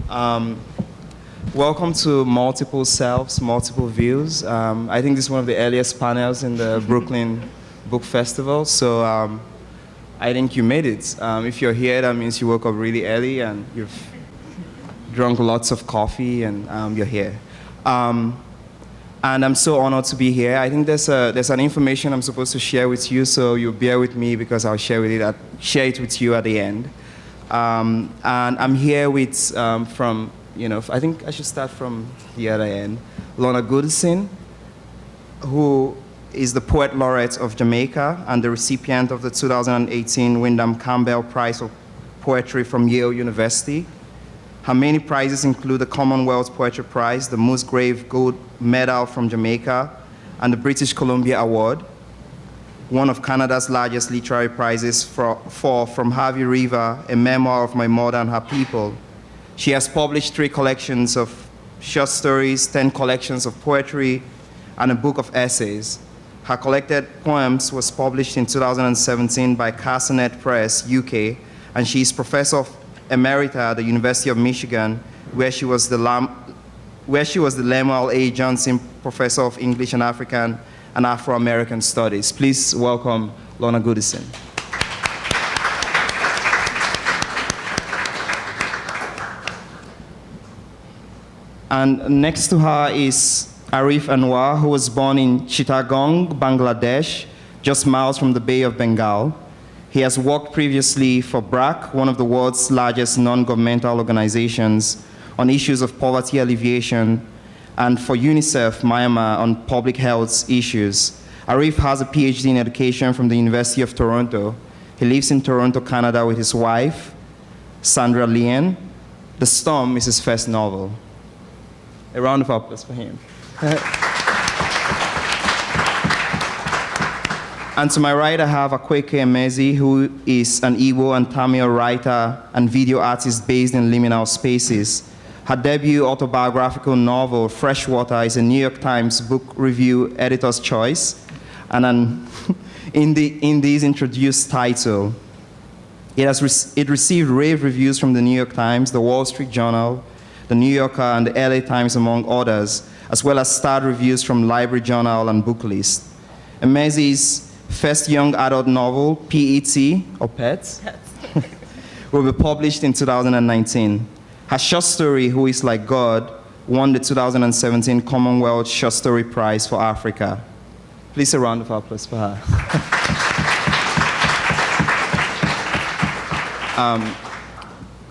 Welcome to Multiple Selves, Multiple Views. I think this is one of the earliest panels in the Brooklyn Book Festival, so I think you made it. If you're here, that means you woke up really early and you've drunk lots of coffee and you're here. And I'm so honored to be here. I think there's an information I'm supposed to share with you, so you bear with me because I'll share it with you at the end. And I'm here with, I think I should start from the other end, Lorna Goodison, who is the Poet Laureate of Jamaica and the recipient of the 2018 Windham-Campbell Prize for Poetry from Yale University. Her many prizes include the Commonwealth Poetry Prize, the Musgrave Gold Medal from Jamaica, and the British Columbia Award, one of Canada's largest literary prizes for From Harvey River, a memoir of my mother and her people. She has published 3 collections of short stories, 10 collections of poetry, and a book of essays. Her collected poems was published in 2017 by Carcanet Press, UK, and she is Professor of Emerita at the University of Michigan, where she was the Lemuel A. Johnson Professor of English and African and Afro-American Studies. Please welcome Lorna Goodison. And next to her is Arif Anwar, who was born in Chittagong, Bangladesh, just miles from the Bay of Bengal. He has worked previously for BRAC, one of the world's largest non-governmental organizations, on issues of poverty alleviation, and for UNICEF Myanmar on public health issues. Arif has a PhD in education from the University of Toronto. He lives in Toronto, Canada with his wife, Sandra Lien. The Storm is his first novel. A round of applause for him. And to my right, I have Akwaeke Emezi, who is an Igbo and Tamil writer and video artist based in liminal spaces. Her debut autobiographical novel, Freshwater, is a New York Times Book Review Editor's Choice, and an Indies Introduced title. It received rave reviews from the New York Times, the Wall Street Journal, the New Yorker, and the LA Times, among others, as well as starred reviews from Library Journal and Booklist. Emezi's first young adult novel, P.E.T., or Pets, will be published in 2019. Her short story, Who is Like God, won the 2017 Commonwealth Short Story Prize for Africa. Please a round of applause for her.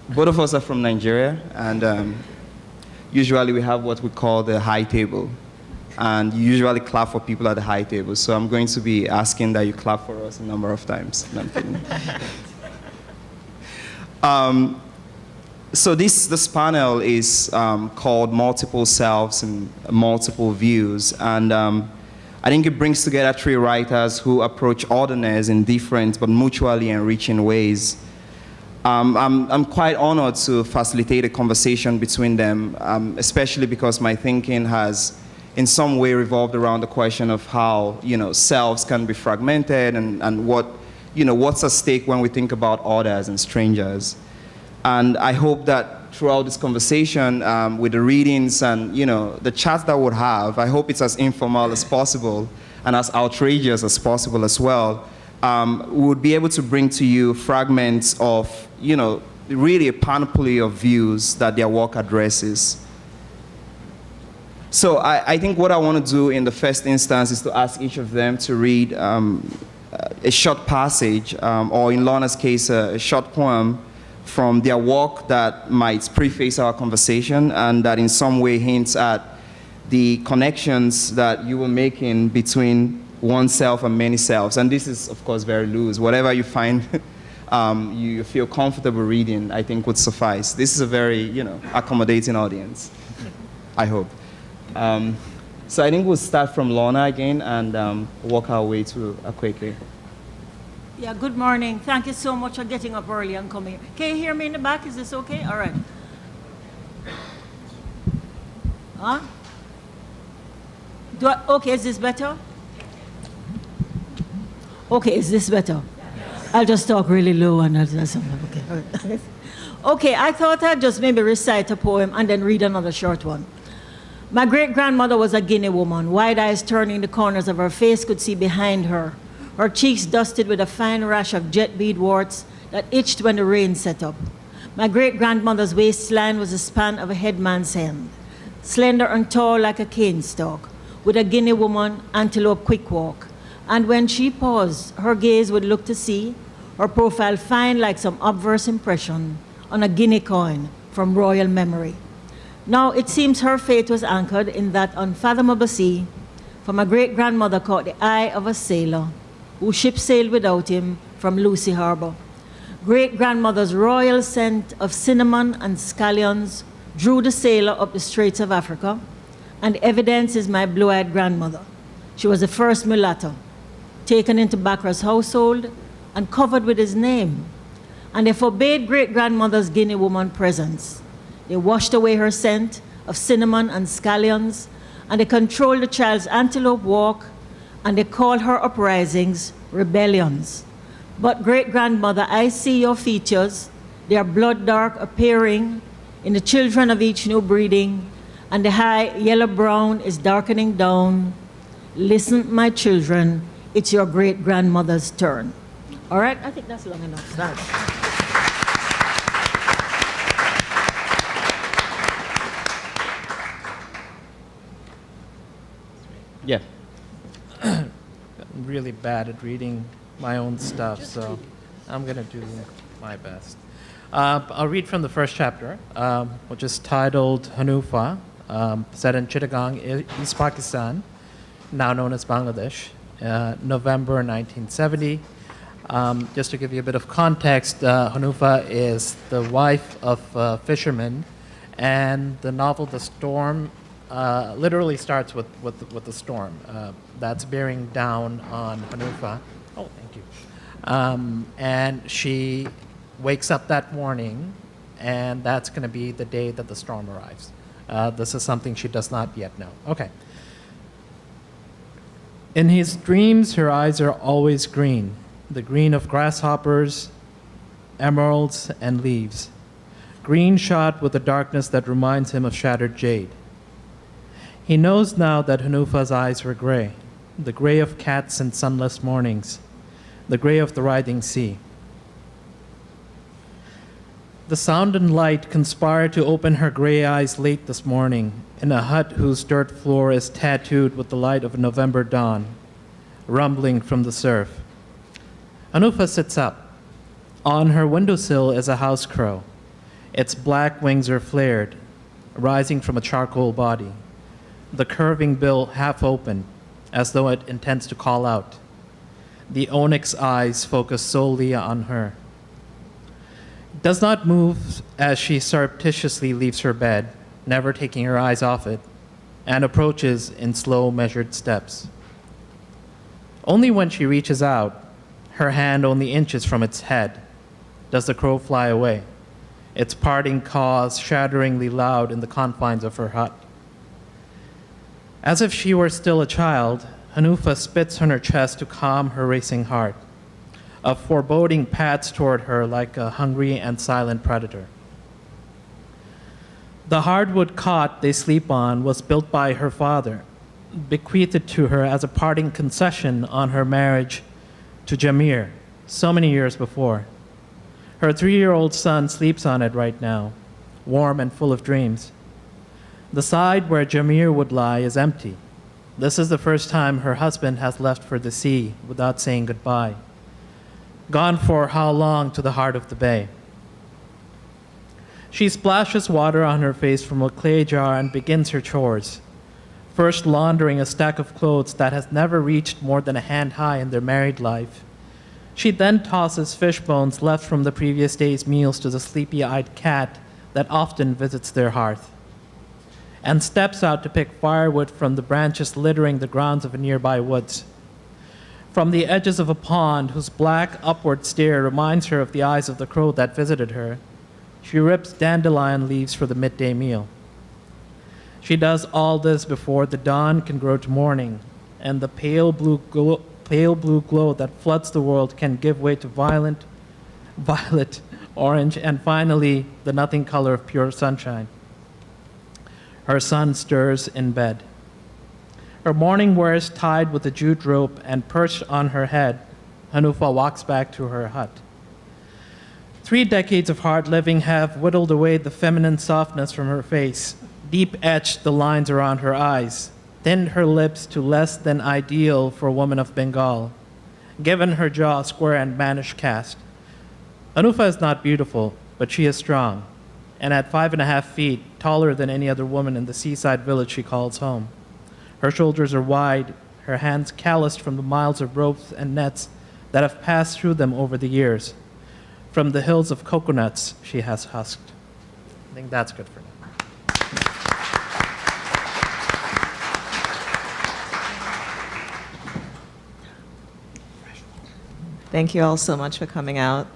Both of us are from Nigeria, and usually we have what we call the high table. And you usually clap for people at the high table, so I'm going to be asking that you clap for us a number of times. No, I'm kidding. So this panel is called Multiple Selves and Multiple Views, and I think it brings together 3 writers who approach otherness in different but mutually enriching ways. I'm quite honored to facilitate a conversation between them, especially because my thinking has in some way revolved around the question of how, selves can be fragmented and what's at stake when we think about others and strangers. And I hope that throughout this conversation, with the readings and, the chats that we'll have, I hope it's as informal as possible and as outrageous as possible as well. We would be able to bring to you fragments of, really a panoply of views that their work addresses. So I think what I want to do in the first instance is to ask each of them to read a short passage, or in Lorna's case, a short poem from their work that might preface our conversation and that in some way hints at the connections that you were making between oneself and many selves. And this is, of course, very loose. Whatever you find you feel comfortable reading, I think would suffice. This is a very, accommodating audience, I hope. So I think we'll start from Lorna again and walk our way to Akwaeke. Yeah, good morning. Thank you so much for getting up early and coming. Can you hear me in the back? Is this okay? All right. Huh? Okay, is this better? Okay, is this better? I'll just talk really low and I'll just, okay. Okay, I thought I'd just maybe recite a poem and then read another short one. My great-grandmother was a Guinea woman. Wide eyes turning the corners of her face could see behind her. Her cheeks dusted with a fine rash of jet bead warts that itched when the rain set up. My great-grandmother's waistline was the span of a headman's hand, slender and tall like a cane stalk, with a Guinea woman antelope quick walk. And when she paused, her gaze would look to see her profile fine like some obverse impression on a Guinea coin from royal memory. Now it seems her fate was anchored in that unfathomable sea, for my great-grandmother caught the eye of a sailor whose ship sailed without him from Lucy Harbor. Great-grandmother's royal scent of cinnamon and scallions drew the sailor up the Straits of Africa, and evidence is my blue-eyed grandmother. She was the first mulatto, taken into Bakra's household and covered with his name. And they forbade great-grandmother's Guinea woman presence. They washed away her scent of cinnamon and scallions, and they controlled the child's antelope walk, and they called her uprisings rebellions. But great-grandmother, I see your features. They are blood-dark appearing in the children of each new breeding, and the high yellow-brown is darkening down. Listen, my children, it's your great-grandmother's turn. All right, I think that's long enough. Thanks. Yeah. I'm really bad at reading my own stuff, so I'm going to do my best. I'll read from the first chapter, which is titled Hanufa, set in Chittagong, East Pakistan, now known as Bangladesh, November 1970. Just to give you a bit of context, Hanufa is the wife of a fisherman, and the novel The Storm literally starts with the storm that's bearing down on Hanufa. Oh, thank you. And she wakes up that morning, and that's going to be the day that the storm arrives. This is something she does not yet know. Okay. In his dreams, her eyes are always green, the green of grasshoppers, emeralds, and leaves. Green shot with a darkness that reminds him of shattered jade. He knows now that Hanufa's eyes were gray, the gray of cats in sunless mornings, the gray of the writhing sea. The sound and light conspire to open her gray eyes late this morning in a hut whose dirt floor is tattooed with the light of a November dawn, rumbling from the surf. Hanufa sits up. On her windowsill is a house crow. Its black wings are flared, rising from a charcoal body, the curving bill half open, as though it intends to call out. The onyx eyes focus solely on her. Does not move as she surreptitiously leaves her bed, never taking her eyes off it, and approaches in slow, measured steps. Only when she reaches out, her hand only inches from its head, does the crow fly away, its parting caws shatteringly loud in the confines of her hut. As if she were still a child, Hanufa spits on her chest to calm her racing heart. A foreboding pats toward her like a hungry and silent predator. The hardwood cot they sleep on was built by her father, bequeathed to her as a parting concession on her marriage to Jamir so many years before. Her 3-year-old son sleeps on it right now, warm and full of dreams. The side where Jamir would lie is empty. This is the first time her husband has left for the sea without saying goodbye. Gone for how long to the heart of the bay. She splashes water on her face from a clay jar and begins her chores, first laundering a stack of clothes that has never reached more than a hand high in their married life. She then tosses fish bones left from the previous day's meals to the sleepy-eyed cat that often visits their hearth, and steps out to pick firewood from the branches littering the grounds of a nearby woods. From the edges of a pond whose black upward stare reminds her of the eyes of the crow that visited her, she rips dandelion leaves for the midday meal. She does all this before the dawn can grow to morning, and the pale blue glow that floods the world can give way to violet orange, and finally, the nothing color of pure sunshine. Her son stirs in bed. Her morning wear is tied with a jute rope and perched on her head. Hanufa walks back to her hut. 3 decades of hard living have whittled away the feminine softness from her face, deep etched the lines around her eyes, thinned her lips to less than ideal for a woman of Bengal, given her jaw a square and mannish cast. Hanufa is not beautiful, but she is strong, and at 5.5 feet, taller than any other woman in the seaside village she calls home. Her shoulders are wide, her hands calloused from the miles of ropes and nets that have passed through them over the years. From the hills of coconuts she has husked. I think that's good for now. Thank you all so much for coming out.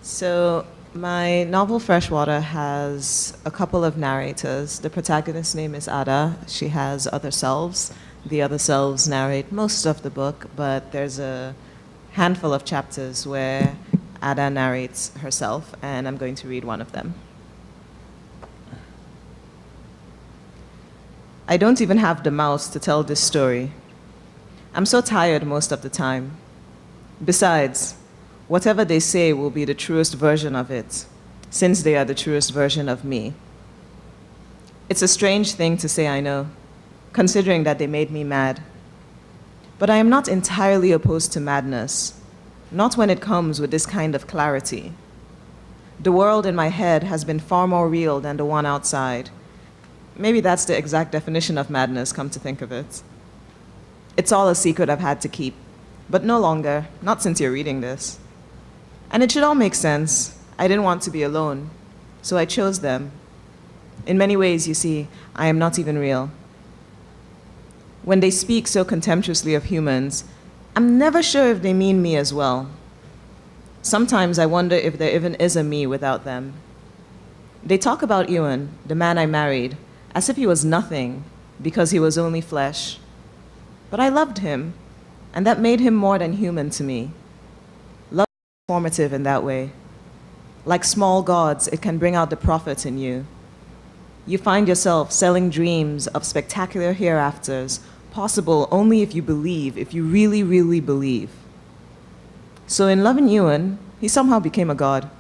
So my novel Freshwater has a couple of narrators. The protagonist's name is Ada. She has other selves. The other selves narrate most of the book, but there's a handful of chapters where Ada narrates herself, and I'm going to read one of them. I don't even have the mouth to tell this story. I'm so tired most of the time. Besides, whatever they say will be the truest version of it, since they are the truest version of me. It's a strange thing to say, I know, considering that they made me mad. But I am not entirely opposed to madness, not when it comes with this kind of clarity. The world in my head has been far more real than the one outside. Maybe that's the exact definition of madness, come to think of it. It's all a secret I've had to keep, but no longer, not since you're reading this. And it should all make sense. I didn't want to be alone, so I chose them. In many ways, you see, I am not even real. When they speak so contemptuously of humans, I'm never sure if they mean me as well. Sometimes I wonder if there even is a me without them. They talk about Ewan, the man I married, as if he was nothing because he was only flesh. But I loved him, and that made him more than human to me. Love is formative in that way. Like small gods, it can bring out the prophet in you. You find yourself selling dreams of spectacular hereafters, possible only if you believe, if you really, really believe. So in loving Ewan, he somehow became a god.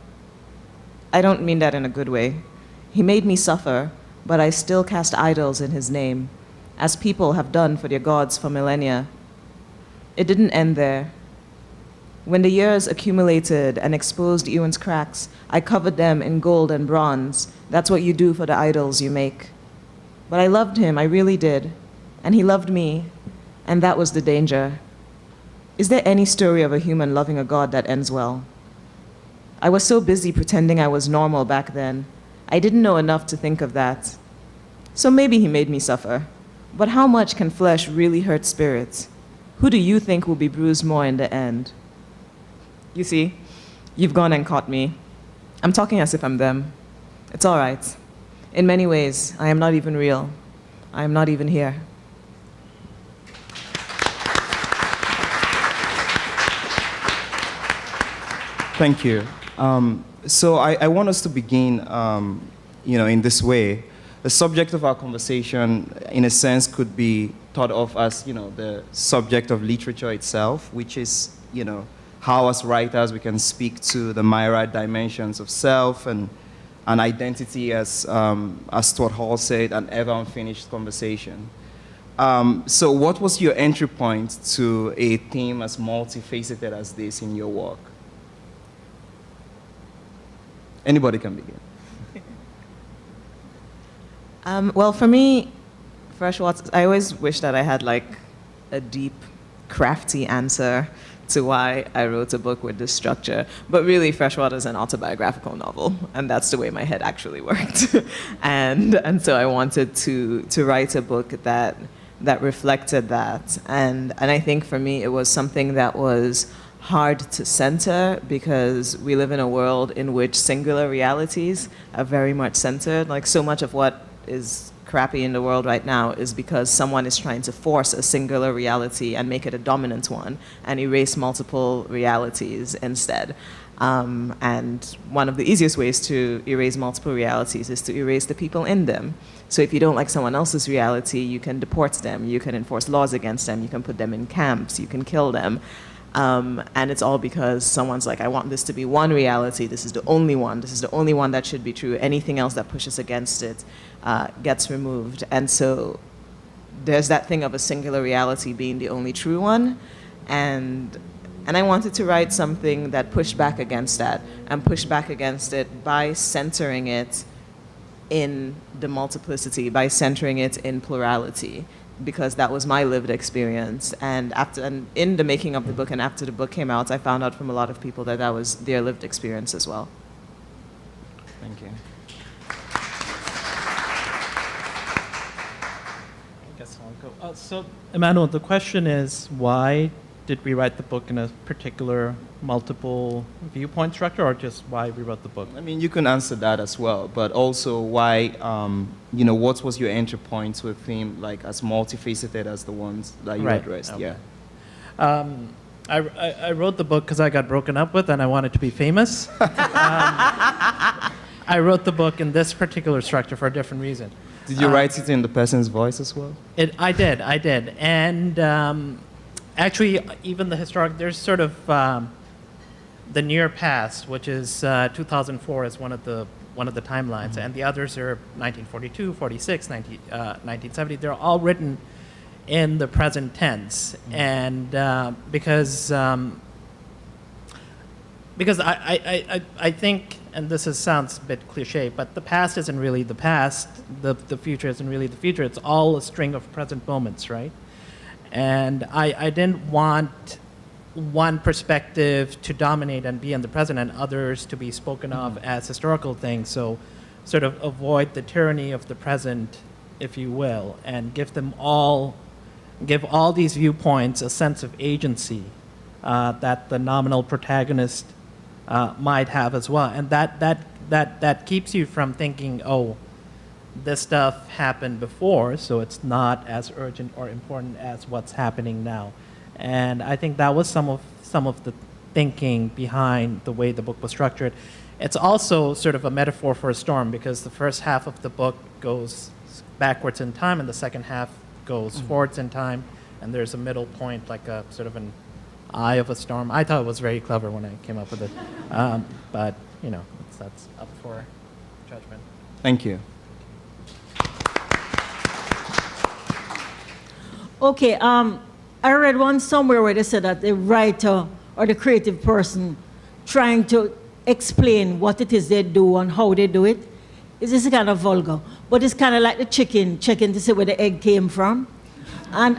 I don't mean that in a good way. He made me suffer, but I still cast idols in his name, as people have done for their gods for millennia. It didn't end there. When the years accumulated and exposed Ewan's cracks, I covered them in gold and bronze. That's what you do for the idols you make. But I loved him, I really did. And he loved me, and that was the danger. Is there any story of a human loving a god that ends well? I was so busy pretending I was normal back then. I didn't know enough to think of that. So maybe he made me suffer. But how much can flesh really hurt spirits? Who do you think will be bruised more in the end? You see, you've gone and caught me. I'm talking as if I'm them. It's all right. In many ways, I am not even real. I am not even here. Thank you. So I want us to begin, in this way. The subject of our conversation, in a sense, could be thought of as, the subject of literature itself, which is, how as writers we can speak to the myriad dimensions of self and identity, as Stuart Hall said, an ever unfinished conversation. So what was your entry point to a theme as multifaceted as this in your work? Anybody can begin. Well, for me, Freshwater, I always wish that I had like a deep, crafty answer to why I wrote a book with this structure. But really, Freshwater is an autobiographical novel, and that's the way my head actually worked. and so I wanted to write a book that reflected that. And I think for me, it was something that was hard to center because we live in a world in which singular realities are very much centered. Like so much of what is crappy in the world right now is because someone is trying to force a singular reality and make it a dominant one and erase multiple realities instead. And one of the easiest ways to erase multiple realities is to erase the people in them. So if you don't like someone else's reality, you can deport them, you can enforce laws against them, you can put them in camps, you can kill them. And it's all because someone's like, I want this to be one reality, this is the only one that should be true. Anything else that pushes against it gets removed. And so there's that thing of a singular reality being the only true one. And I wanted to write something that pushed back against that, and pushed back against it by centering it in the multiplicity, by centering it in plurality, because that was my lived experience. And in the making of the book and after the book came out, I found out from a lot of people that that was their lived experience as well. Thank you. I guess I'll go. So, Emmanuel, the question is, why did we write the book in a particular multiple viewpoint structure, or just why we wrote the book? I mean, you can answer that as well, but also why, what was your entry point to a theme like as multifaceted as the ones that you addressed? Okay. Yeah. I wrote the book because I got broken up with and I wanted to be famous. I wrote the book in this particular structure for a different reason. Did you write it in the person's voice as well? I did. And actually, even the historic, there's sort of the near past, which is 2004 is one of the timelines, Mm-hmm. and the others are 1942, 46, 1970. They're all written in the present tense, Mm-hmm. and because I think, and this sounds a bit cliche, but the past isn't really the past, the future isn't really the future. It's all a string of present moments, right? And I didn't want one perspective to dominate and be in the present and others to be spoken of as historical things. So sort of avoid the tyranny of the present, if you will, and give all these viewpoints a sense of agency that the nominal protagonist might have as well. And that keeps you from thinking, oh, this stuff happened before, so it's not as urgent or important as what's happening now. And I think that was some of the thinking behind the way the book was structured. It's also sort of a metaphor for a storm, because the first half of the book goes backwards in time and the second half goes forwards in time, and there's a middle point, like a sort of an eye of a storm. I thought it was very clever when I came up with it, but that's up for judgment. Thank you. Okay, I read one somewhere where they said that the writer or the creative person trying to explain what it is they do and how they do it is kind of vulgar, but it's kind of like the chicken checking to see where the egg came from. And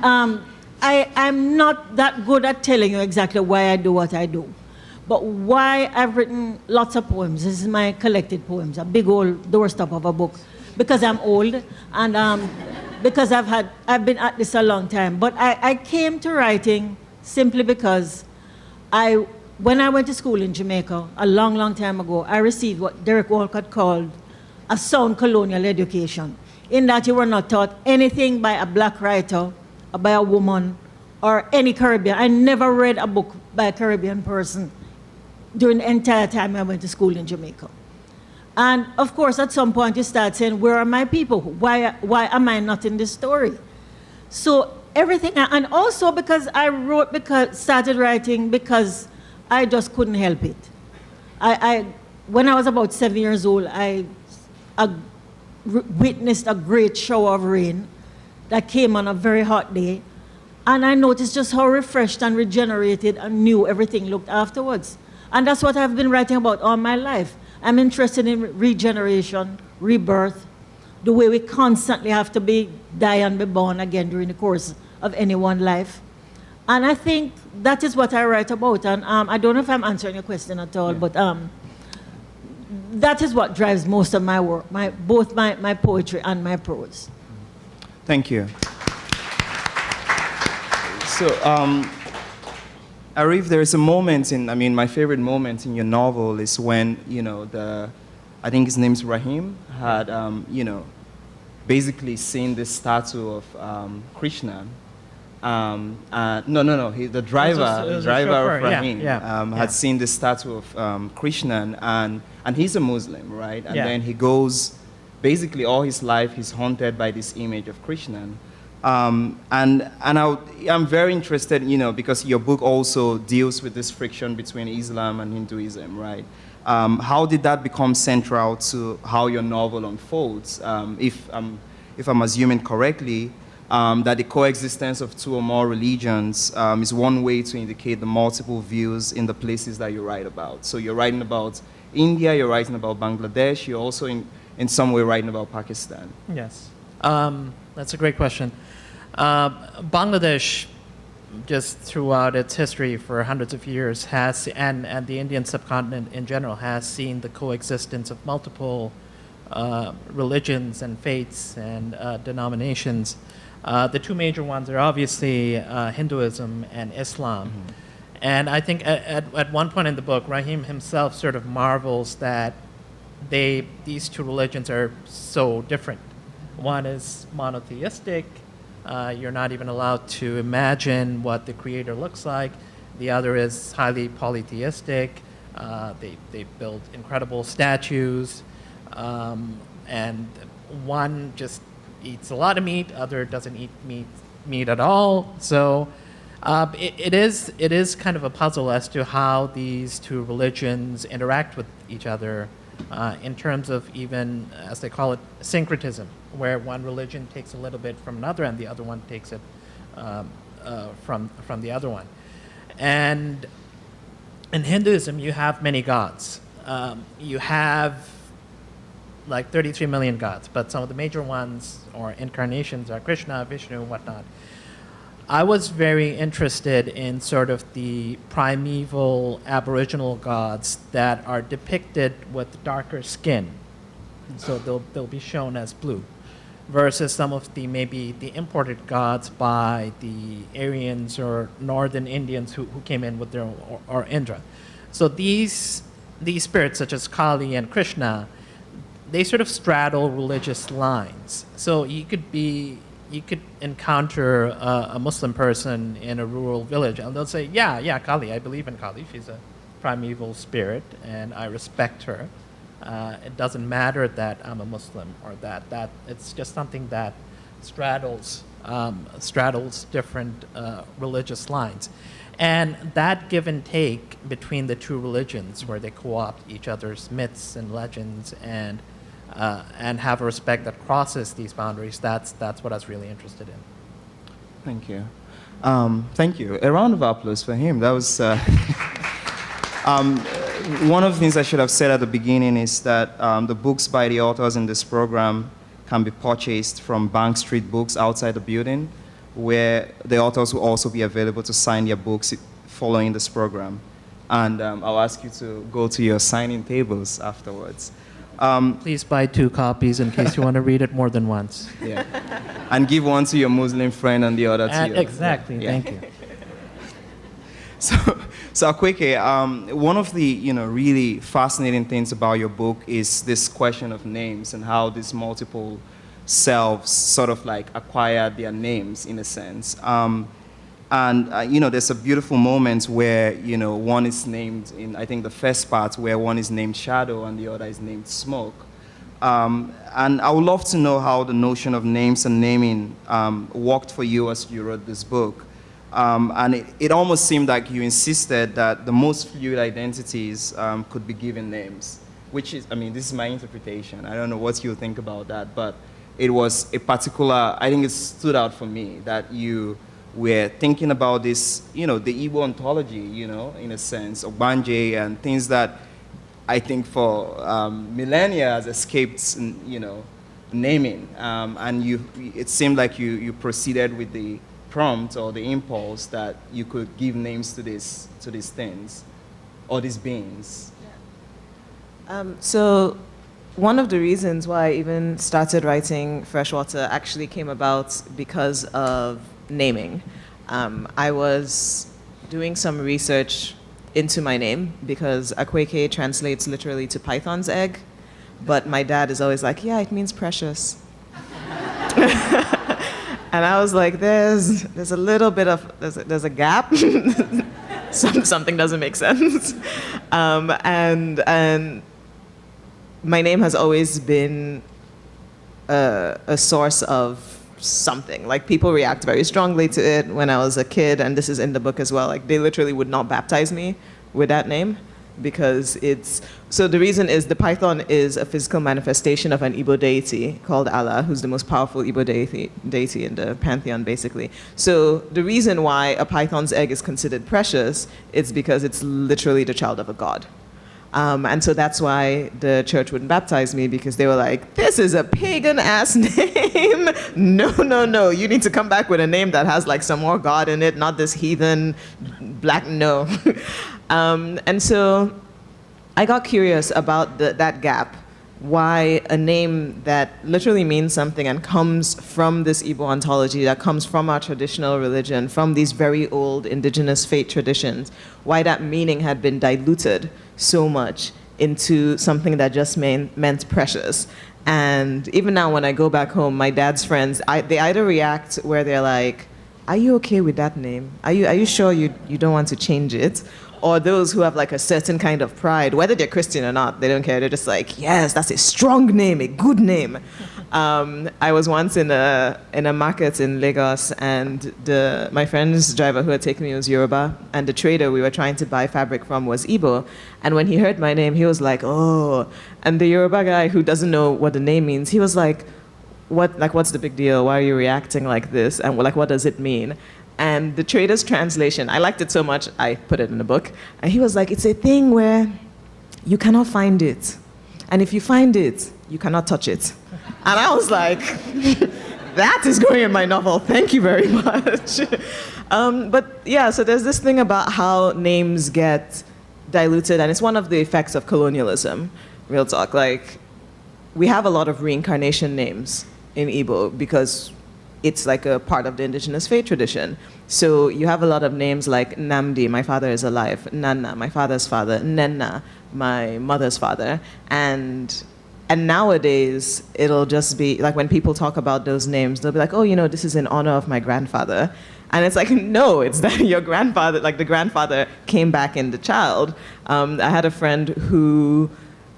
I'm not that good at telling you exactly why I do what I do, but why I've written lots of poems. This is my collected poems, a big old doorstop of a book, because I'm old and because I've been at this a long time. But I came to writing simply because when I went to school in Jamaica a long, long time ago, I received what Derek Walcott called a sound colonial education, in that you were not taught anything by a black writer, or by a woman, or any Caribbean. I never read a book by a Caribbean person during the entire time I went to school in Jamaica. And of course, at some point you start saying, where are my people? Why am I not in this story? So everything, and also because I started writing because I just couldn't help it. When I was about 7 years old, I witnessed a great shower of rain that came on a very hot day. And I noticed just how refreshed and regenerated and new everything looked afterwards. And that's what I've been writing about all my life. I'm interested in regeneration, rebirth, the way we constantly have to die and be born again during the course of anyone's life. And I think that is what I write about. And I don't know if I'm answering your question at all, but that is what drives most of my work, both my poetry and my prose. Thank you. So, Arif, there is a moment my favorite moment in your novel is when, I think his name's Rahim, had, basically seen this statue of Krishna No. The driver, it was a driver chauffeur, of yeah, Rahim, yeah. had seen the statue of Krishnan, and he's a Muslim, right? And Yeah. then he goes, basically all his life, he's haunted by this image of Krishnan. I'm very interested, because your book also deals with this friction between Islam and Hinduism, right? How did that become central to how your novel unfolds? If I'm assuming correctly, that the coexistence of two or more religions is one way to indicate the multiple views in the places that you write about. So you're writing about India, you're writing about Bangladesh, you're also in some way writing about Pakistan. Yes. That's a great question. Bangladesh, just throughout its history for hundreds of years, has, and the Indian subcontinent in general, has seen the coexistence of multiple religions and faiths and denominations. The two major ones are obviously Hinduism and Islam. Mm-hmm. And I think at one point in the book, Rahim himself sort of marvels that these two religions are so different. One is monotheistic. You're not even allowed to imagine what the creator looks like. The other is highly polytheistic. They build incredible statues. And one just eats a lot of meat, other doesn't eat meat at all. So it is kind of a puzzle as to how these two religions interact with each other in terms of even, as they call it, syncretism, where one religion takes a little bit from another and the other one takes it from the other one. And in Hinduism, you have many gods. You have like 33 million gods, but some of the major ones or incarnations are Krishna, Vishnu, and whatnot. I was very interested in sort of the primeval aboriginal gods that are depicted with darker skin. So they'll be shown as blue, versus some of maybe the imported gods by the Aryans or Northern Indians who came in with their, or Indra. So these spirits, such as Kali and Krishna, they sort of straddle religious lines. So you could encounter a Muslim person in a rural village, and they'll say, yeah, Kali, I believe in Kali. She's a primeval spirit, and I respect her. It doesn't matter that I'm a Muslim or that it's just something that straddles different religious lines. And that give and take between the two religions, where they co-opt each other's myths and legends and have a respect that crosses these boundaries, that's what I was really interested in. Thank you. Thank you. A round of applause for him. That was... one of the things I should have said at the beginning is that the books by the authors in this program can be purchased from Bank Street Books outside the building, where the authors will also be available to sign their books following this program. And I'll ask you to go to your signing tables afterwards. Please buy 2 copies in case you want to read it more than once. Yeah. And give one to your Muslim friend and the other to your... Exactly, yeah. Thank you. So Akwaeke, one of the really fascinating things about your book is this question of names and how these multiple selves sort of like acquire their names in a sense. There's a beautiful moment where one is named in, I think the first part, where one is named Shadow and the other is named Smoke. And I would love to know how the notion of names and naming worked for you as you wrote this book. And it almost seemed like you insisted that the most fluid identities could be given names, which is, this is my interpretation. I don't know what you think about that, but it was a particular, I think it stood out for me that you were thinking about this, the Igbo ontology, in a sense, Ogbanje and things that I think for millennia has escaped, naming. And it seemed like you proceeded with the prompt or the impulse that you could give names to these things or these beings. So one of the reasons why I even started writing Freshwater actually came about because of naming. I was doing some research into my name because Akwaeke translates literally to python's egg, but my dad is always like, yeah, it means precious. And I was like, there's a little bit of, there's a gap. Something doesn't make sense. And my name has always been a source of something. Like, people react very strongly to it. When I was a kid, and this is in the book as well, like, they literally would not baptize me with that name because it's, so the reason is the python is a physical manifestation of an Igbo deity called Allah, who's the most powerful Igbo deity in the pantheon, basically. So the reason why a python's egg is considered precious is because it's literally the child of a god. And so that's why the church wouldn't baptize me, because they were like, this is a pagan-ass name. No. You need to come back with a name that has like some more God in it, not this heathen black, no. And so I got curious about that gap, why a name that literally means something and comes from this Igbo ontology, that comes from our traditional religion, from these very old indigenous faith traditions, why that meaning had been diluted so much into something that just meant precious. And even now when I go back home, my dad's friends, they either react where they're like, are you okay with that name? Are you sure you don't want to change it? Or those who have like a certain kind of pride, whether they're Christian or not, they don't care. They're just like, yes, that's a strong name, a good name. I was once in a market in Lagos, and my friend's driver who had taken me was Yoruba, and the trader we were trying to buy fabric from was Igbo. And when he heard my name, he was like, oh. And the Yoruba guy who doesn't know what the name means, he was like, what's the big deal? Why are you reacting like this? And like, what does it mean? And the trader's translation, I liked it so much, I put it in the book. And he was like, it's a thing where you cannot find it. And if you find it, you cannot touch it. And I was like, that is going in my novel. Thank you very much. But yeah, so there's this thing about how names get diluted, and it's one of the effects of colonialism, real talk. Like, we have a lot of reincarnation names in Igbo because it's like a part of the indigenous faith tradition. So you have a lot of names like Namdi, my father is alive, Nana, my father's father, Nenna, my mother's father. And nowadays, it'll just be, like when people talk about those names, they'll be like, oh, this is in honor of my grandfather. And it's like, no, it's that your grandfather, like the grandfather came back in the child. I had a friend who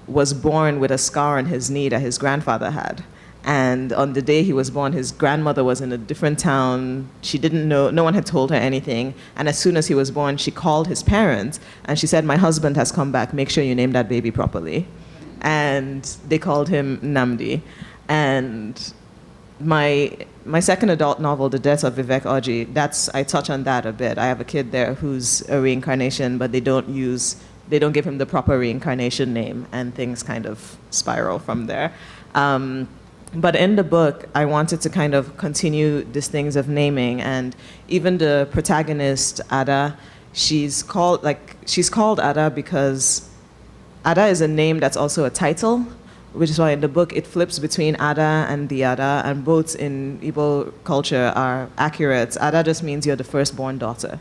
was born with a scar on his knee that his grandfather had. And on the day he was born, his grandmother was in a different town. She didn't know, no one had told her anything. And as soon as he was born, she called his parents and she said, my husband has come back, make sure you name that baby properly. And they called him Namdi. And my second adult novel, The Death of Vivek Oji, I touch on that a bit. I have a kid there who's a reincarnation, but they don't give him the proper reincarnation name, and things kind of spiral from there. But in the book, I wanted to kind of continue these things of naming, and even the protagonist, Ada, she's called Ada because Ada is a name that's also a title, which is why in the book it flips between Ada and Diada, and both in Igbo culture are accurate. Ada just means you're the firstborn daughter.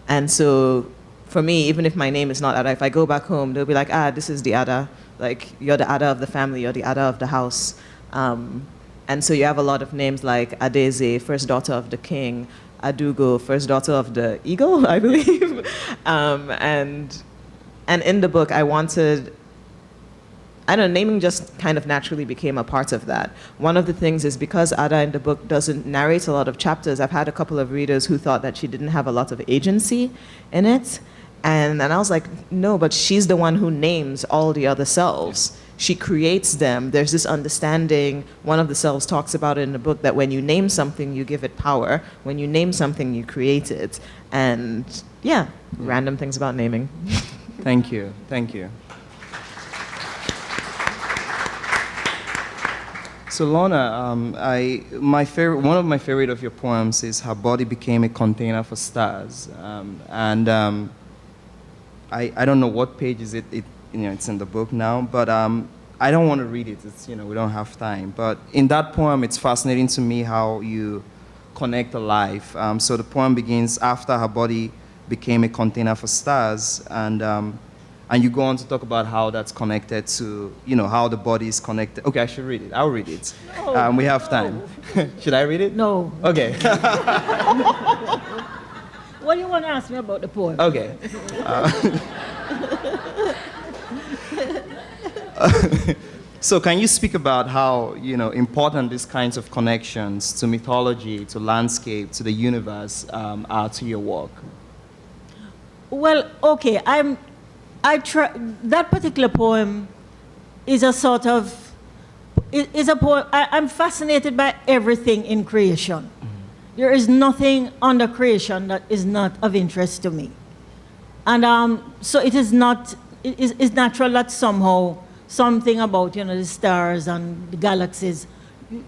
And so for me, even if my name is not Ada, if I go back home, they'll be like, this is the Ada. Like, you're the Ada of the family, you're the Ada of the house. And so you have a lot of names like Adeze, first daughter of the king, Adugo, first daughter of the eagle, I believe. And in the book, naming just kind of naturally became a part of that. One of the things is because Ada in the book doesn't narrate a lot of chapters, I've had a couple of readers who thought that she didn't have a lot of agency in it. And I was like, no, but she's the one who names all the other selves. She creates them. There's this understanding, one of the selves talks about it in the book, that when you name something, you give it power. When you name something, you create it. And yeah, random things about naming. Thank you. Thank you. So Lorna, one of my favorite of your poems is "Her body became a container for stars," I don't know what page is it. It's in the book now, but I don't want to read it. It's we don't have time. But in that poem, it's fascinating to me how you connect a life. So the poem begins after her body became a container for stars, and And you go on to talk about how that's connected to, how the body is connected. Okay, I should read it. I'll read it. No, we have time. Should I read it? No. Okay. What do you want to ask me about the poem? Okay. So can you speak about how, important these kinds of connections to mythology, to landscape, to the universe are to your work? Well, okay, that particular poem is a sort of, is a poem, I'm fascinated by everything in creation. Mm-hmm. There is nothing under creation that is not of interest to me. And so it is not, it's natural that somehow something about, the stars and the galaxies,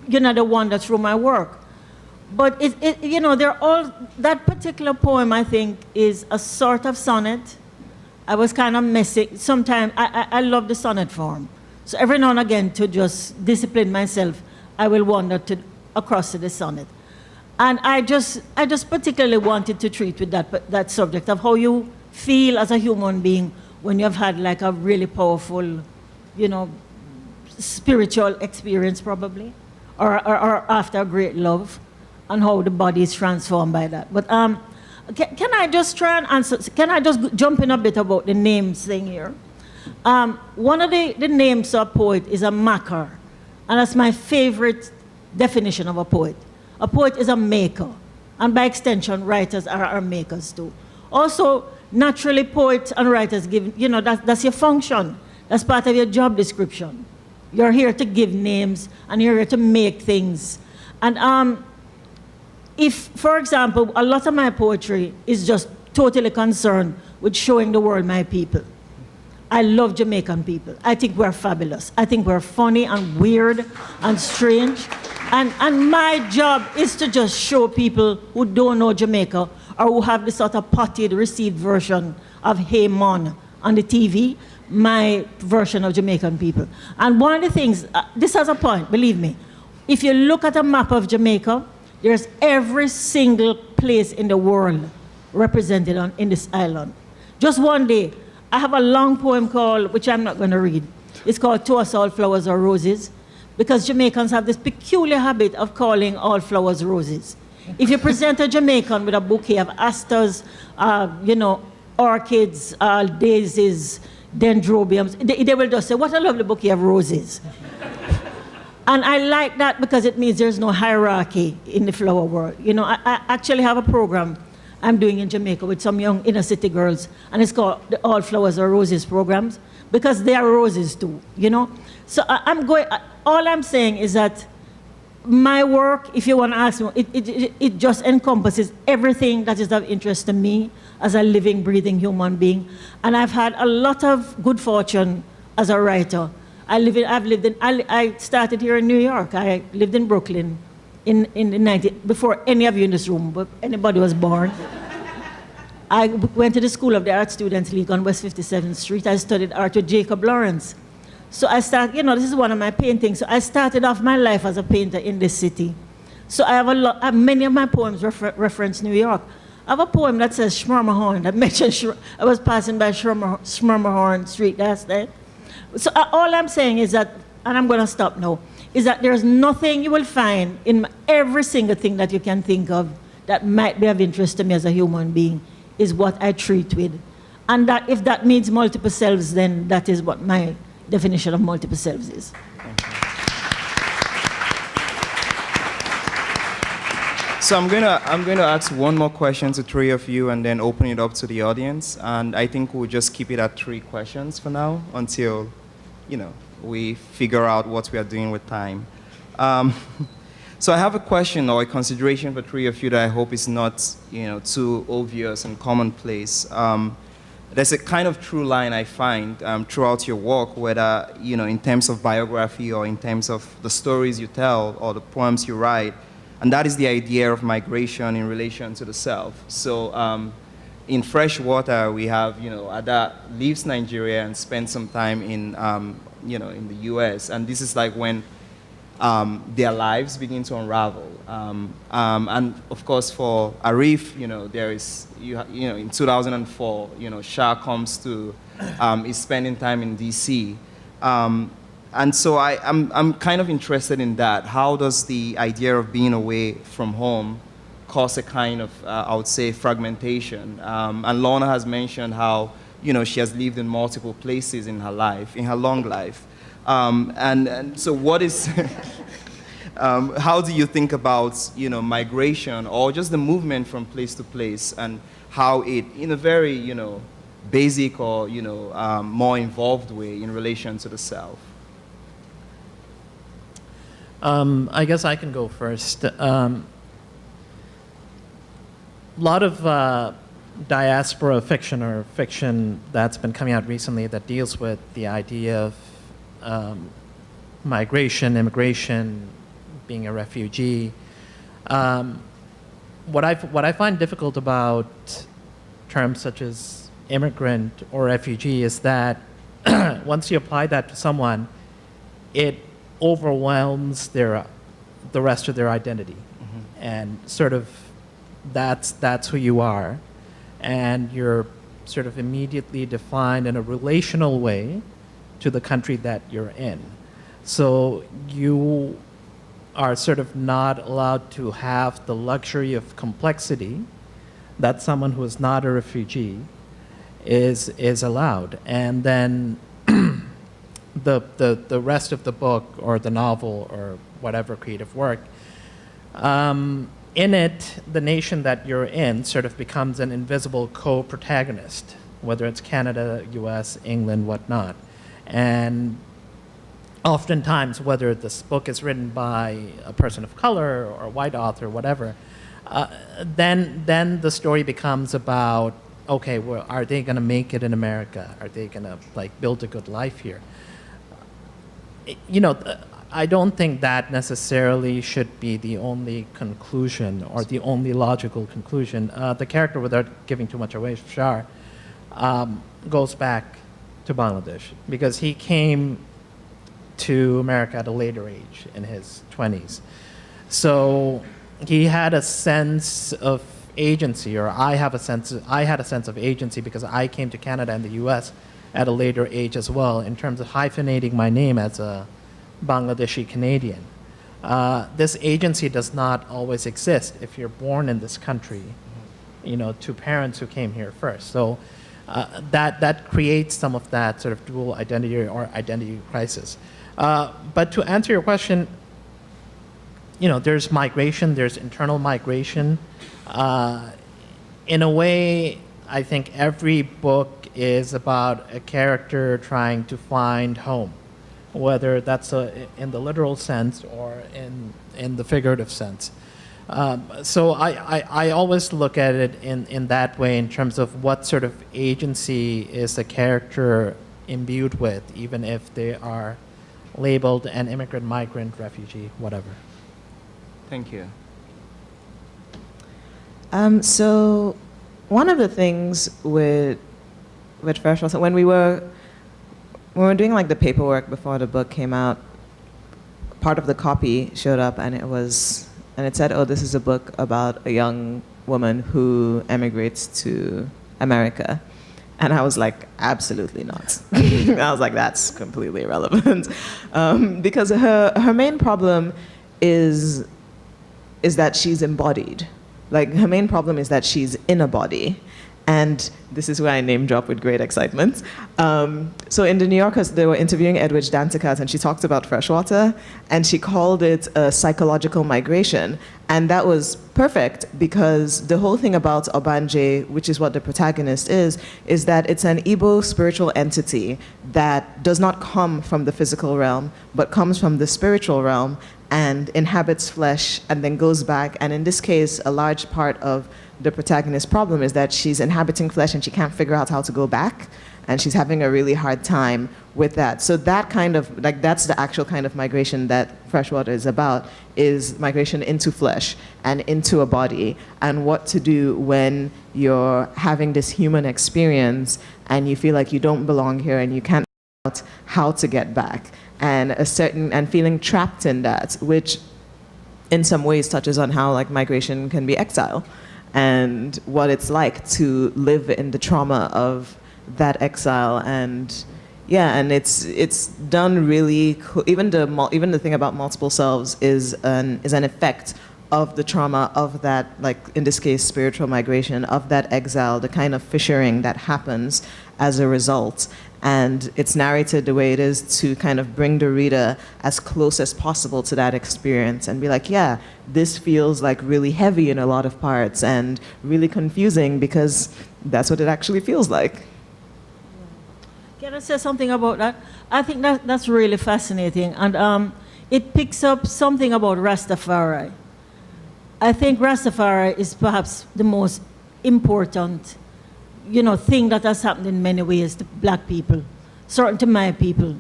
the wander through my work. But they're all, that particular poem, I think, is a sort of sonnet. I was kind of messy. Sometimes I love the sonnet form. So every now and again, to just discipline myself, I will wander across to the sonnet. And I just particularly wanted to treat with that subject of how you feel as a human being when you've had like a really powerful, spiritual experience probably, or after a great love, and how the body is transformed by that. But can I just try and answer, can I just jump in a bit about the names thing here? One of the names of a poet is a maker, and that's my favorite definition of a poet. A poet is a maker, and by extension, writers are makers too. Also, naturally, poets and writers give, that's your function. That's part of your job description. You're here to give names, and you're here to make things. And if, for example, a lot of my poetry is just totally concerned with showing the world my people. I love Jamaican people. I think we're fabulous. I think we're funny and weird and strange. And my job is to just show people who don't know Jamaica or who have the sort of potted, received version of Hey Mon on the TV, my version of Jamaican people. And one of the things, this has a point, believe me. If you look at a map of Jamaica, there's every single place in the world represented in this island. Just one day, I have a long poem called, which I'm not going to read. It's called To Us All Flowers Are Roses, because Jamaicans have this peculiar habit of calling all flowers roses. If you present a Jamaican with a bouquet of asters, orchids, daisies, dendrobiums, they will just say, what a lovely bouquet of roses. And I like that because it means there's no hierarchy in the flower world. I actually have a program I'm doing in Jamaica with some young inner city girls, and it's called the All Flowers Are Roses programs, because they are roses too, So all I'm saying is that my work, if you want to ask me, it just encompasses everything that is of interest to me as a living, breathing human being. And I've had a lot of good fortune as a writer. I started here in New York. I lived in Brooklyn in the 90s, before any of you in this room, but anybody was born. I went to the School of the Art Students League on West 57th Street. I studied art with Jacob Lawrence. So I started, this is one of my paintings. So I started off my life as a painter in this city. So I have many of my poems reference New York. I have a poem that says Schmermerhorn, that mentions, I was passing by Schmermerhorn Street last night. So all I'm saying is that, and I'm going to stop now, is that there's nothing you will find in every single thing that you can think of that might be of interest to me as a human being is what I treat with. And that if that means multiple selves, then that is what my definition of multiple selves is. So I'm going to ask one more question to three of you and then open it up to the audience. And I think we'll just keep it at 3 questions for now until, we figure out what we are doing with time. So I have a question or a consideration for 3 of you that I hope is not, too obvious and commonplace. There's a kind of true line I find throughout your work, whether, in terms of biography or in terms of the stories you tell or the poems you write, and that is the idea of migration in relation to the self. So in Freshwater, we have, Ada leaves Nigeria and spends some time in, in the US, and this is like when their lives begin to unravel. And of course, for Arif, there is, in 2004, Shah comes to, is spending time in DC. And so I'm kind of interested in that. How does the idea of being away from home cause a kind of, I would say, fragmentation? And Lorna has mentioned how, she has lived in multiple places in her life, in her long life. And so what is, how do you think about, migration or just the movement from place to place, and how it, in a very, basic or, more involved way in relation to the Self? I guess I can go first. A lot of diaspora fiction or fiction that's been coming out recently that deals with the idea of migration, immigration, being a refugee. What I find difficult about terms such as immigrant or refugee is that once you apply that to someone, it overwhelms the rest of their identity, and sort of that's who you are, and you're sort of immediately defined in a relational way to the country that you're in. So you are sort of not allowed to have the luxury of complexity that someone who is not a refugee is allowed. And then the rest of the book or the novel or whatever creative work, in it, the nation that you're in sort of becomes an invisible co-protagonist, whether it's Canada, US, England, whatnot. And oftentimes, whether this book is written by a person of color or a white author, whatever, then the story becomes about, okay, well, are they going to make it in America? Are they going to build a good life here? I don't think that necessarily should be the only conclusion or the only logical conclusion. The character, without giving too much away, Shah, goes back to Bangladesh because he came to America at a later age, in his 20s. So he had a sense of agency, or I had a sense of agency because I came to Canada and the US at a later age as well, in terms of hyphenating my name as a Bangladeshi Canadian. This agency does not always exist if you're born in this country, to parents who came here first. So that creates some of that sort of dual identity or identity crisis. But to answer your question, there's migration, there's internal migration. In a way, I think every book is about a character trying to find home, whether that's in the literal sense or in the figurative sense. So I always look at it in that way, in terms of what sort of agency is the character imbued with, even if they are labeled an immigrant, migrant, refugee, whatever. Thank you. So one of the things with Freshwater, when we were doing the paperwork before the book came out, part of the copy showed up and it said, oh, this is a book about a young woman who emigrates to America. And I was like, absolutely not. I was like, that's completely irrelevant. Because her main problem is that she's embodied. Her main problem is that she's in a body. And this is where I name drop with great excitement. So in the New Yorkers, they were interviewing Edwidge Danticat, and she talked about Freshwater, and she called it a psychological migration. And that was perfect, because the whole thing about Obanje, which is what the protagonist is that it's an Igbo spiritual entity that does not come from the physical realm, but comes from the spiritual realm and inhabits flesh and then goes back. And in this case, a large part of the protagonist's problem is that she's inhabiting flesh and she can't figure out how to go back, and she's having a really hard time with that. So that kind of, that's the actual kind of migration that Freshwater is about, is migration into flesh and into a body, and what to do when you're having this human experience and you feel like you don't belong here and you can't figure out how to get back. and feeling trapped in that, which in some ways touches on how like migration can be exile and what it's like to live in the trauma of that exile. And yeah, and it's done really even the thing about multiple selves is an effect of the trauma of that, like in this case spiritual migration, of that exile, the kind of fissuring that happens as a result. And it's narrated the way it is to kind of bring the reader as close as possible to that experience and be like, yeah, this feels like really heavy in a lot of parts and really confusing because that's what it actually feels like. Can I say something about that? I think that's really fascinating. And it picks up something about Rastafari. I think Rastafari is perhaps the most important thing that has happened in many ways to black people, certainly to my people,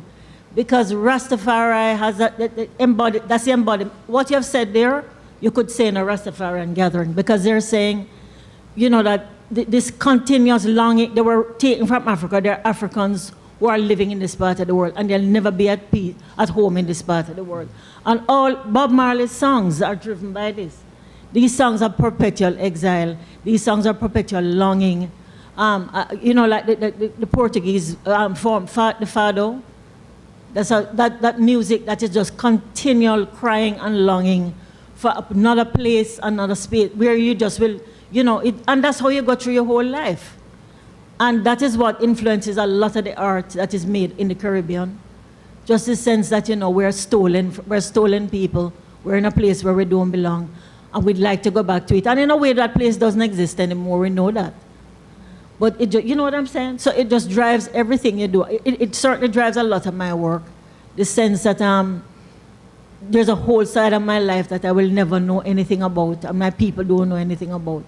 because Rastafari has that's the embodiment. What you have said there, you could say in a Rastafarian gathering, because they're saying, that this continuous longing, they were taken from Africa, they're Africans who are living in this part of the world, and they'll never be at peace, at home in this part of the world. And all Bob Marley's songs are driven by this. These songs are perpetual exile. These songs are perpetual longing. Like the Portuguese form, the fado, that music that is just continual crying and longing for another place, another space, where you just will, and that's how you go through your whole life. And that is what influences a lot of the art that is made in the Caribbean. Just the sense that, we're stolen people, we're in a place where we don't belong, and we'd like to go back to it. And in a way, that place doesn't exist anymore, we know that. But you know what I'm saying? So it just drives everything you do. It certainly drives a lot of my work. The sense that there's a whole side of my life that I will never know anything about, and my people don't know anything about.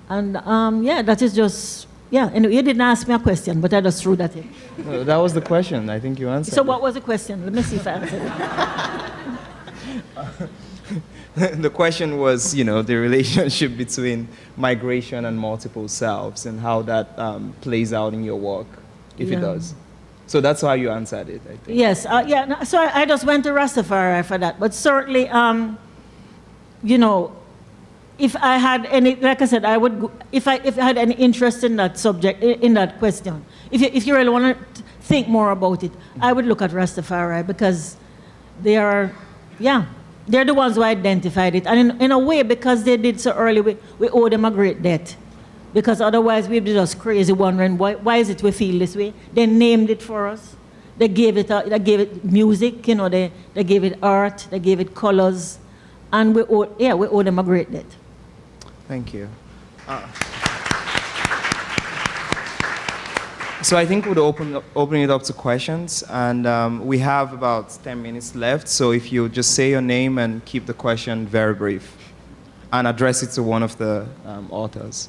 And that is just, and you didn't ask me a question, but I just threw that in. No, that was the question. I think you answered. So what was the question? Let me see if I answered it. The question was, the relationship between migration and multiple selves and how that plays out in your work, if it does. So that's how you answered it, I think. Yes, so I just went to Rastafari for that. But certainly, if I had any, like I said, I would, if I had any interest in that subject, in that question, if you really want to think more about it, I would look at Rastafari, because they are, they're the ones who identified it. And in a way, because they did so early, we owe them a great debt. Because otherwise, we'd be just crazy wondering, why is it we feel this way? They named it for us. They gave it music, they gave it art, they gave it colors. And we owe them a great debt. Thank you. So I think we'll open it up to questions, and we have about 10 minutes left, so if you just say your name and keep the question very brief, and address it to one of the authors.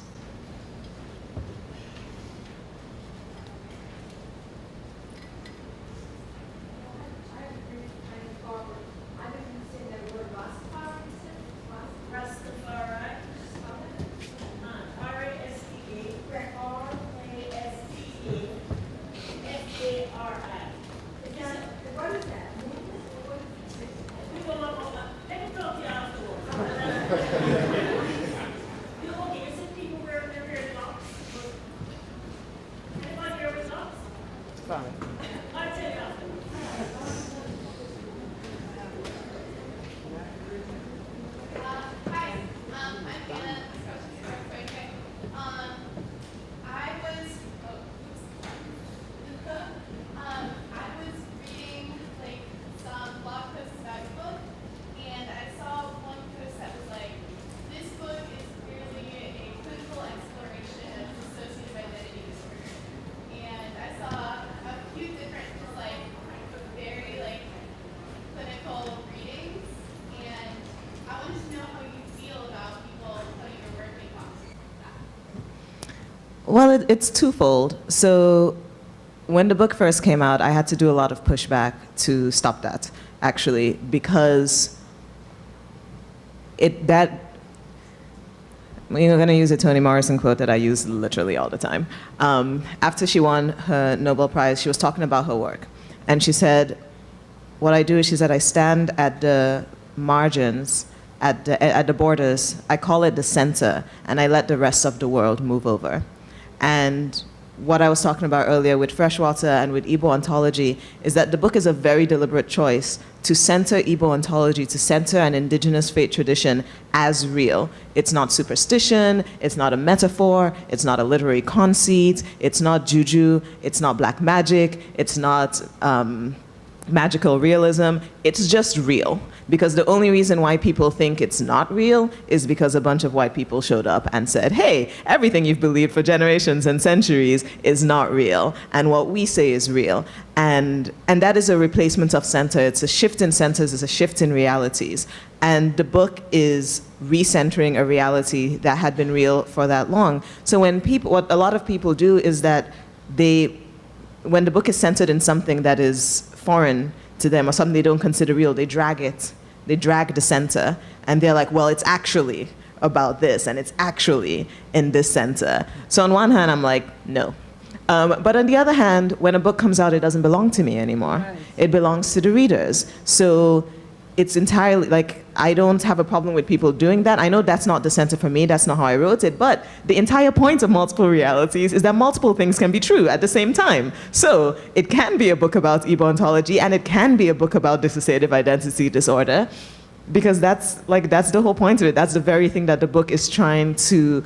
Well, it's twofold. So when the book first came out, I had to do a lot of pushback to stop that, actually, because I'm going to use a Toni Morrison quote that I use literally all the time. After she won her Nobel Prize, she was talking about her work. And she said, what I do is, she said, I stand at the margins, at the borders. I call it the center, and I let the rest of the world move over. And what I was talking about earlier with Freshwater and with Igbo ontology is that the book is a very deliberate choice to center Igbo ontology, to center an indigenous faith tradition as real. It's not superstition, it's not a metaphor, it's not a literary conceit, it's not juju, it's not black magic, it's not magical realism, it's just real. Because the only reason why people think it's not real is because a bunch of white people showed up and said, hey, everything you've believed for generations and centuries is not real, and what we say is real. And that is a replacement of center. It's a shift in centers, it's a shift in realities. And the book is recentering a reality that had been real for that long. So when people, what a lot of people do is that when the book is centered in something that is foreign to them or something they don't consider real, they drag it. They drag the center, and they're like, well, it's actually about this, and it's actually in this center. So on one hand, I'm like, no. But on the other hand, when a book comes out, it doesn't belong to me anymore. Right. It belongs to the readers. So it's entirely, like, I don't have a problem with people doing that. I know that's not the center for me, that's not how I wrote it, but the entire point of multiple realities is that multiple things can be true at the same time. So it can be a book about Igbo ontology, and it can be a book about dissociative identity disorder, because that's the whole point of it. That's the very thing that the book is trying to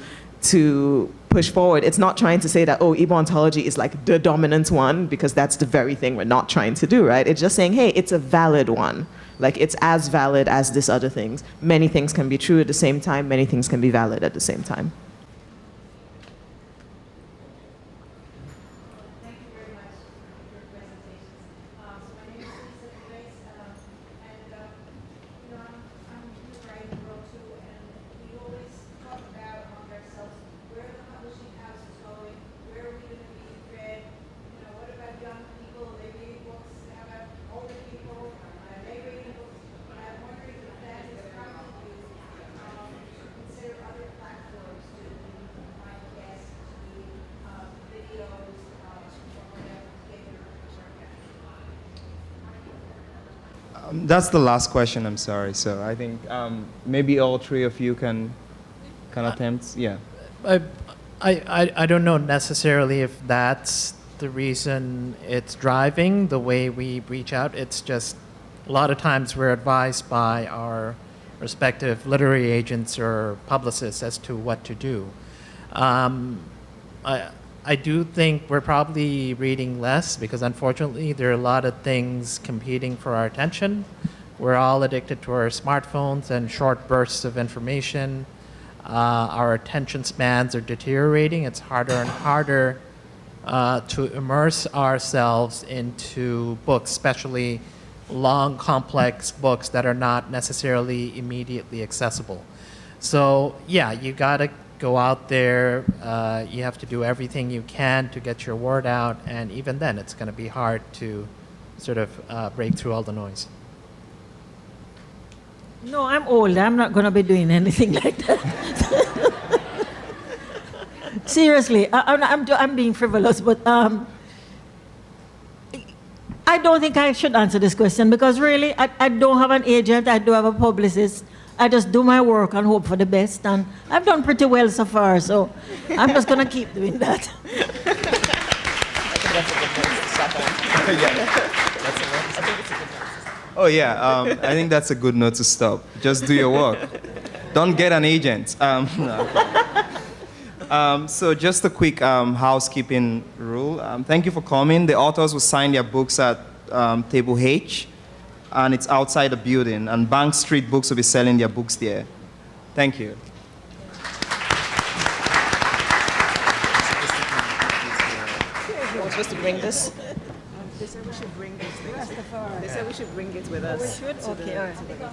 push forward. It's not trying to say that, oh, Igbo ontology is like the dominant one, because that's the very thing we're not trying to do, right? It's just saying, hey, it's a valid one. Like, it's as valid as this other things. Many things can be true at the same time. Many things can be valid at the same time. Thank you very much for your presentations. So my name is Lisa, and I'm new writing world too, and we always talk about among ourselves where the publishing house is going, where are we going to be read, what about young people, they read books, how about older people, they read books. I'm wondering if that is prompted you to consider other platforms to do podcasts, to do videos, or whatever, to get your work out. That's the last question, I'm sorry. So I think maybe all three of you can attempt. Yeah. I don't know necessarily if that's the reason it's driving the way we reach out. It's just a lot of times we're advised by our respective literary agents or publicists as to what to do. I do think we're probably reading less because unfortunately there are a lot of things competing for our attention. We're all addicted to our smartphones and short bursts of information. Our attention spans are deteriorating. It's harder and harder to immerse ourselves into books, especially long, complex books that are not necessarily immediately accessible. So yeah, you gotta go out there, you have to do everything you can to get your word out, and even then it's gonna be hard to sort of break through all the noise. No, I'm old. I'm not going to be doing anything like that. Seriously, I'm being frivolous, but I don't think I should answer this question because really, I don't have an agent. I don't have a publicist. I just do my work and hope for the best, and I've done pretty well so far, so I'm just going to keep doing that. Oh yeah, I think that's a good note to stop. Just do your work. Don't get an agent. So just a quick housekeeping rule. Thank you for coming. The authors will sign their books at table H, and it's outside the building. And Bank Street Books will be selling their books there. Thank you. We're supposed to bring this. They said we should bring this. They said we should bring it with us. We should? Okay, all right. To the sign.